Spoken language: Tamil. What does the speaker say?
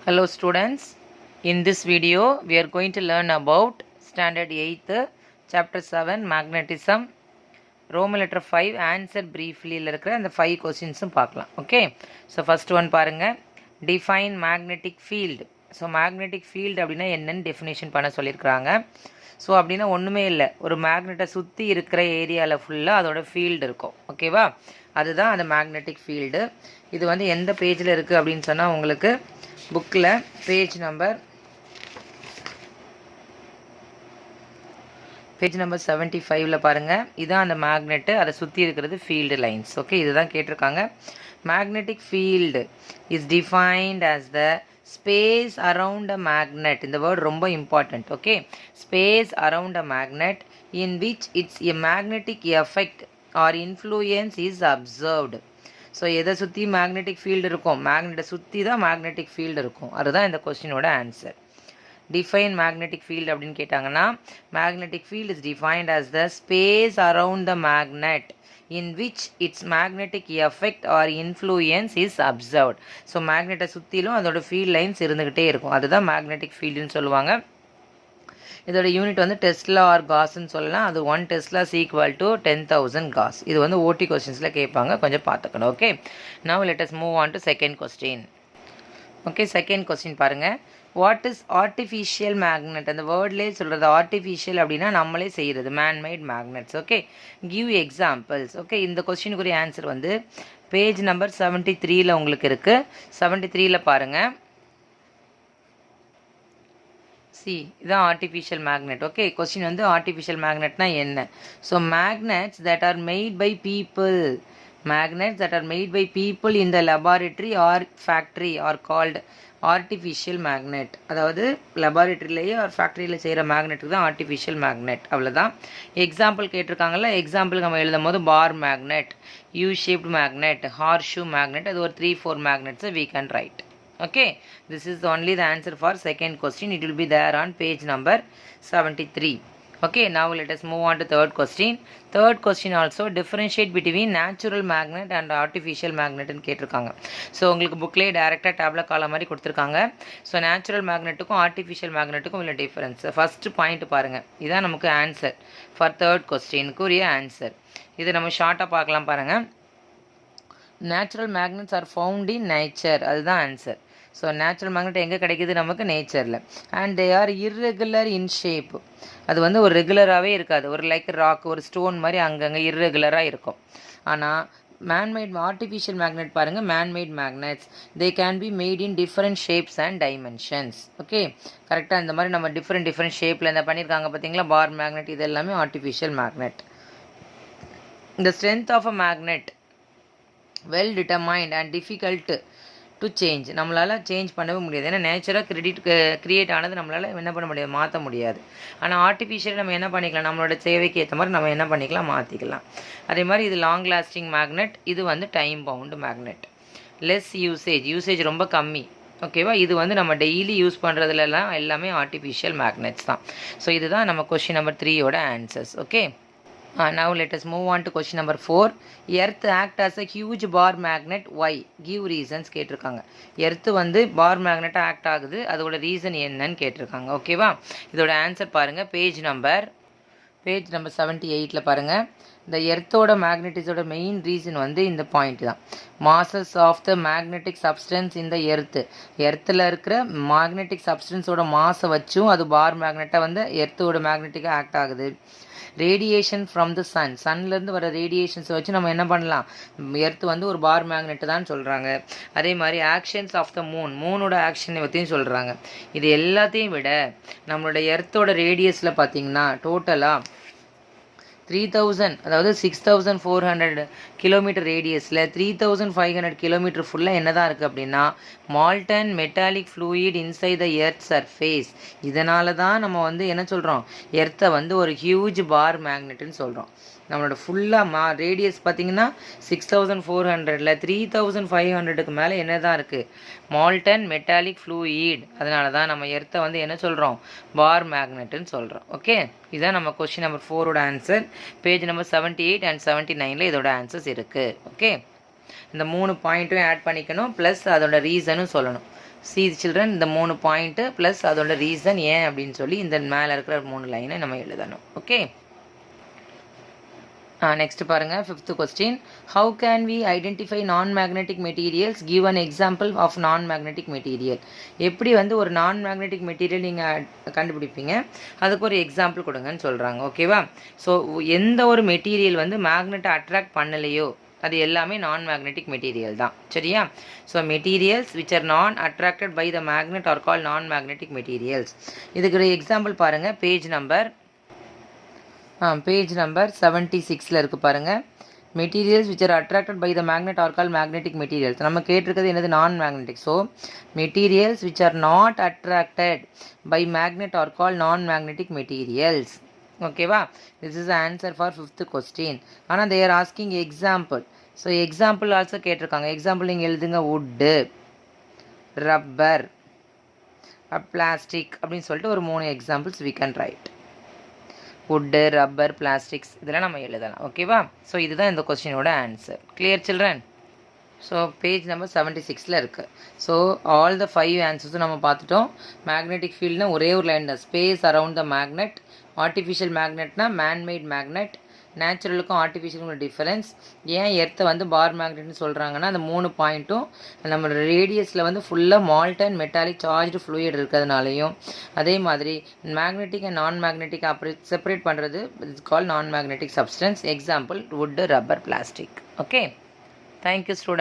Hello students, in this video we are going to learn about standard 8th chapter 7 magnetism Roman letter 5 answer briefly ல இருக்கிற அந்த 5 questions பார்க்கலாம். Okay, so first one பாருங்க, define magnetic field. So magnetic field அப்படின்னா என்னன்னு definition பண்ண சொல்லியிருக்கிறாங்க. ஸோ அப்படின்னா ஒன்றுமே இல்லை, ஒரு மேக்னெட்டை சுற்றி இருக்கிற ஏரியாவில் ஃபுல்லாக அதோட ஃபீல்டு இருக்கும். ஓகேவா, அதுதான் அந்த மேக்னெட்டிக் ஃபீல்டு. இது வந்து எந்த பேஜில் இருக்குது அப்படின்னு சொன்னால் உங்களுக்கு புக்கில் பேஜ் நம்பர் 75 பாருங்கள். இதுதான் அந்த மேக்னெட்டு, அதை சுற்றி இருக்கிறது ஃபீல்டு லைன்ஸ். ஓகே, இதுதான் கேட்டிருக்காங்க. Magnetic field is defined as the space around a magnet. இந்த word ரொம்ப important. okay, space around a magnet in which its a magnetic effect or influence is observed. So எதை சுற்றி மேக்னெட்டிக் ஃபீல்டு இருக்கும், மேக்னெட்டை சுற்றி தான் மேக்னெட்டிக் ஃபீல்டு இருக்கும். அதுதான் இந்த கொஸ்டினோட ஆன்சர். டிஃபைன் மேக்னெட்டிக் ஃபீல்டு அப்படின்னு கேட்டாங்கன்னா, magnetic field is defined as the space around the magnet in which its magnetic effect or influence is observed. So மேக்னெட்டை சுற்றிலும் அதோட ஃபீல்ட் லைன்ஸ் இருந்துக்கிட்டே இருக்கும். அதுதான் மேக்னெட்டிக் ஃபீல்டுன்னு சொல்லுவாங்க. இதோட யூனிட் வந்து டெஸ்லா ஆர் காஸ்ன்னு சொல்லலாம். அது 1 tesla is equal to 10,000 gauss. இது வந்து ஓடி கொஸ்டின்ஸில் கேட்பாங்க, கொஞ்சம் பார்த்துக்கணும். Okay, now let us move on to second question. Okay, second question பாருங்கள். What is artificial magnet? அந்த வேர்ட்லேயே சொல்கிறது ஆர்டிஃபிஷியல் அப்படின்னா நம்மளே செய்கிறது, manmade magnets. Okay, give examples. Okay, இந்த கொஸ்டினுக்குரிய ஆன்சர் வந்து பேஜ் நம்பர் 73 உங்களுக்கு இருக்குது. 73 பாருங்கள். இதான் ஆர்டிஃபிஷியல் மேக்னெட். ஓகே, கொஸ்டின் வந்து ஆர்டிஃபிஷியல் மேக்னெட்னா என்ன? So magnets that R made by people, magnets that are made by people in the laboratory or factory are called artificial magnet. அதாவது லெபார்ட்டரியிலேயே ஒரு ஃபேக்ட்ரியில் செய்கிற மேக்னெட்டுக்கு தான் ஆர்டிஃபிஷியல் மேக்னெட். அவ்வளோதான். எக்ஸாம்பிள் கேட்டிருக்காங்கல்ல, எக்ஸாம்பிள் நம்ம எழுதும் போது bar magnet, U shaped magnet, horseshoe magnet, அது ஒரு 3-4 மேக்னெட்ஸை we can write. Okay, this is only the answer for second question. It will be there on page number 73. Okay, now let us move on to third question. Third question also differentiate between natural magnet and artificial magnet ன்னு கேட்டிருக்காங்க. ஸோ உங்களுக்கு புக்லேயே டைரெக்டாக டேப்லெட் காலம் மாதிரி கொடுத்துருக்காங்க. ஸோ நேச்சுரல் மேக்னெட்டுக்கும் ஆர்டிஃபிஷியல் மேக்னெட்டுக்கும் உள்ள டிஃபரன்ஸ் ஃபஸ்ட்டு பாயிண்ட் பாருங்கள். இதுதான் நமக்கு ஆன்சர் ஃபார் தேர்ட் கொஸ்டினுக்கு உரிய ஆன்சர். இதை நம்ம ஷார்ட்டாக பார்க்கலாம் பாருங்கள். Natural magnets are found in nature, அதுதான் ஆன்சர். ஸோ நேச்சுரல் மேக்னெட் எங்கே கிடைக்கிது நமக்கு? நேச்சரில். And they are irregular in shape, அது வந்து ஒரு ரெகுலராகவே இருக்காது, ஒரு லைக் ராக், ஒரு ஸ்டோன் மாதிரி அங்கங்கே இர்ரெகுலராக இருக்கும். ஆனால் மேன்மேட் ஆர்டிஃபிஷியல் மேக்னெட் பாருங்கள், man-made magnets they can be made in different shapes and dimensions. Okay, கரெக்டாக இந்த மாதிரி நம்ம டிஃப்ரெண்ட் ஷேப்பில் இந்த பண்ணியிருக்காங்க பார்த்தீங்களா, பார் மேக்னெட், இது எல்லாமே ஆர்டிஃபிஷியல் மேக்னெட். இந்த strength of a magnet well determined and difficult to change. நம்மளால் சேஞ்ச் பண்ணவே முடியாது, ஏன்னா நேச்சராக கிரியேட் ஆனது நம்மளால் என்ன பண்ண முடியாது, மாற்ற முடியாது. ஆனால் ஆர்டிஃபிஷியல் நம்ம என்ன பண்ணிக்கலாம், நம்மளோட தேவைக்கு ஏற்ற மாதிரி நம்ம என்ன பண்ணிக்கலாம், மாற்றிக்கலாம். அதே மாதிரி இது லாங் லாஸ்டிங் மேக்னெட், இது வந்து time bound magnet. Less usage ரொம்ப கம்மி. ஓகேவா, இது வந்து நம்ம டெய்லி யூஸ் பண்ணுறதுலலாம் எல்லாமே ஆர்டிஃபிஷியல் மேக்னெட்ஸ் தான். ஸோ இதுதான் நம்ம கொஸ்டின் நம்பர் 3யோட ஆன்சர்ஸ். Okay, now let us move on to question number 4. Earth act as a huge bar magnet. Why? Give reasons கேட்டிருக்காங்க. எர்த்து வந்து பார் மேக்னெட்டாக ஆக்ட் ஆகுது, அதோட ரீசன் என்னன்னு கேட்டிருக்காங்க. ஓகேவா, இதோட ஆன்சர் பாருங்கள். பேஜ் நம்பர் 78 பாருங்கள். இந்த எர்த்தோட மேக்னெட்டிஸோட மெயின் ரீசன் வந்து இந்த பாயிண்ட் தான். Masses of the magnetic substance இந்த எர்த்தில் இருக்கிற மேக்னெட்டிக் சப்ஸ்டன்ஸோட மாசை வச்சும் அது பார் மேக்னெட்டாக வந்து எர்த்தோட மேக்னெட்டிக்காக ஆக்ட் ஆகுது. ரேடியேஷன் ஃப்ரம் த சன்லேருந்து வர ரேடியேஷன்ஸை வச்சு நம்ம என்ன பண்ணலாம், எர்த்து வந்து ஒரு பார் மேக்னெட்டு தான் சொல்கிறாங்க. அதே மாதிரி ஆக்ஷன்ஸ் ஆஃப் த மூனோட ஆக்ஷனை பற்றியும் சொல்கிறாங்க. இது எல்லாத்தையும் விட நம்மளோட எர்த்தோட ரேடியஸில் பார்த்திங்கன்னா டோட்டலாக 3000, அதாவது 6400 கிலோமீட்டர் ரேடியஸில் 3500 கிலோமீட்டர் ஃபுல்லாக என்ன தான் இருக்குது அப்படின்னா Malton metallic fluid inside the earth surface. இதனால தான் நம்ம வந்து என்ன சொல்கிறோம், எர்த்தை வந்து ஒரு ஹியூஜ் பார் மேக்னெட்டுன்னு சொல்கிறோம். நம்மளோட ஃபுல்லாக ரேடியஸ் பார்த்திங்கன்னா 6400ல் 3500க்கு மேலே என்ன தான் இருக்குது, மால்டன் மெட்டாலிக் ஃப்ளூயிட். அதனால தான் நம்ம எர்த்தை வந்து என்ன சொல்கிறோம், பார் மேக்னெட்டுன்னு சொல்கிறோம். ஓகே, இதுதான் நம்ம கொஸ்டின் நம்பர் 4ஓட ஆன்சர். பேஜ் நம்பர் 78 and 79 இதோட ஆன்சர்ஸ் இருக்குது. ஓகே, இந்த 3 பாயிண்ட்டும் ஆட் பண்ணிக்கணும், ப்ளஸ் அதோட ரீசனும் சொல்லணும். சி சில்ட்ரன் இந்த 3 பாயிண்ட்டு ப்ளஸ் அதோட ரீசன் ஏன் அப்படின்னு சொல்லி இந்த மேலே இருக்கிற 3 லைனை நம்ம எழுதணும். ஓகே, நெக்ஸ்ட் பாருங்கள் 5th question. How can we identify non magnetic materials? Give an example of non magnetic material. எப்படி வந்து ஒரு நான் மேக்னெட்டிக் மெட்டீரியல் நீங்கள் கண்டுபிடிப்பீங்க, அதுக்கு ஒரு எக்ஸாம்பிள் கொடுங்கன்னு சொல்கிறாங்க. ஓகேவா? ஸோ எந்த ஒரு மெட்டீரியல் வந்து மேக்னெட்டை அட்ராக்ட் பண்ணலையோ அது எல்லாமே நான் மேக்னெட்டிக் மெட்டீரியல் தான். சரியா? So materials which are non attracted by the magnet are call non magnetic materials. இதுக்கு ஒரு எக்ஸாம்பிள் பாருங்கள். பேஜ் நம்பர் 76 இருக்குது பாருங்கள். Materials which are attracted by the magnet are call magnetic materials. நம்ம கேட்டிருக்கிறது என்னது? Non magnetic. So materials which are not attracted by magnet are call non magnetic materials. ஓகேவா? This is answer for 5th question. ஆனால் they are asking example. So example also கேட்டிருக்காங்க. எக்ஸாம்பிள் நீங்கள் எழுதுங்க. வுட்டு, ரப்பர், பிளாஸ்டிக் அப்படின்னு சொல்லிட்டு ஒரு 3 examples we can write. Wood, rubber, plastics இதெல்லாம் நம்ம எழுதலாம். ஓகேவா? ஸோ இதுதான் இந்த கொஸ்டினோட answer. Clear children? So page number 76 இருக்குது. ஸோ ஆல் த 5 ஆன்சர்ஸும் நம்ம பார்த்துட்டோம். மேக்னெட்டிக் ஃபீல்டுனா ஒரே ஒரு லைன் தான், space around the magnet. Artificial மேக்னெட்னா மேன்மேட் மேக்னெட். நேச்சுரலுக்கும் ஆர்டிஃபிஷியலுக்கும் டிஃபரன்ஸ். ஏன் எர்த்தை வந்து பார் மேக்னெட்னு சொல்கிறாங்கன்னா அந்த 3 பாயிண்ட்டும் நம்ம ரேடியஸில் வந்து ஃபுல்லாக மால்டன் மெட்டாலிக் சார்ஜ்டு ஃப்ளூயிட் இருக்கிறதுனாலையும், அதே மாதிரி மேக்னெட்டிக் அண்ட் நான் மேக்னெட்டிக் அப்படி செப்பரேட் பண்ணுறது it's call non magnetic substance. Example wood, rubber, plastic. Okay, thank you student.